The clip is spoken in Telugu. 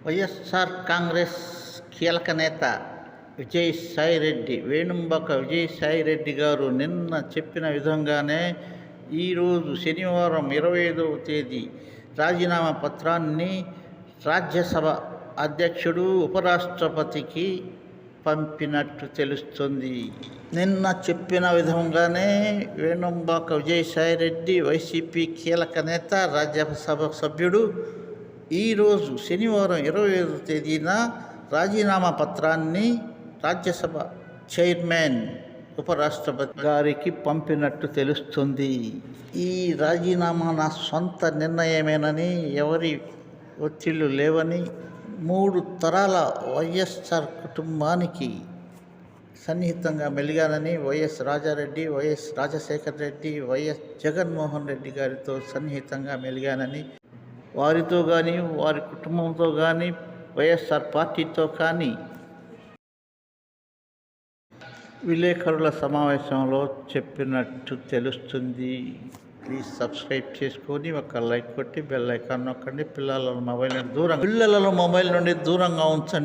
వైఎస్ఆర్ కాంగ్రెస్ కీలక నేత విజయసాయిరెడ్డి వేణుంబాక విజయసాయిరెడ్డి గారు నిన్న చెప్పిన విధంగానే ఈరోజు శనివారం 25వ తేదీ రాజీనామా పత్రాన్ని రాజ్యసభ అధ్యక్షుడు ఉపరాష్ట్రపతికి పంపినట్టు తెలుస్తుంది. నిన్న చెప్పిన విధంగానే వేణుంబాక విజయసాయిరెడ్డి వైసీపీ కీలక నేత రాజ్యసభ సభ్యుడు ఈరోజు శనివారం 25వ తేదీన రాజీనామా పత్రాన్ని రాజ్యసభ చైర్మన్ ఉపరాష్ట్రపతి గారికి పంపినట్టు తెలుస్తుంది. ఈ రాజీనామా నా సొంత నిర్ణయమేనని, ఎవరి ఒత్తిళ్లు లేవని, 3 తరాల వైఎస్ఆర్ కుటుంబానికి సన్నిహితంగా మెలిగానని, వైఎస్ రాజారెడ్డి, వైఎస్ రాజశేఖర రెడ్డి, వైఎస్ జగన్మోహన్ రెడ్డి గారితో సన్నిహితంగా మెలిగానని, వారితో కానీ వారి కుటుంబంతో కానీ వైఎస్ఆర్ పార్టీతో కానీ విలేకరుల సమావేశంలో చెప్పినట్టు తెలుస్తుంది. ప్లీజ్ సబ్స్క్రైబ్ చేసుకొని ఒక లైక్ కొట్టి బెల్ ఐకాన్ నొక్కండి. పిల్లల మొబైల్ నుండి దూరంగా ఉంచండి.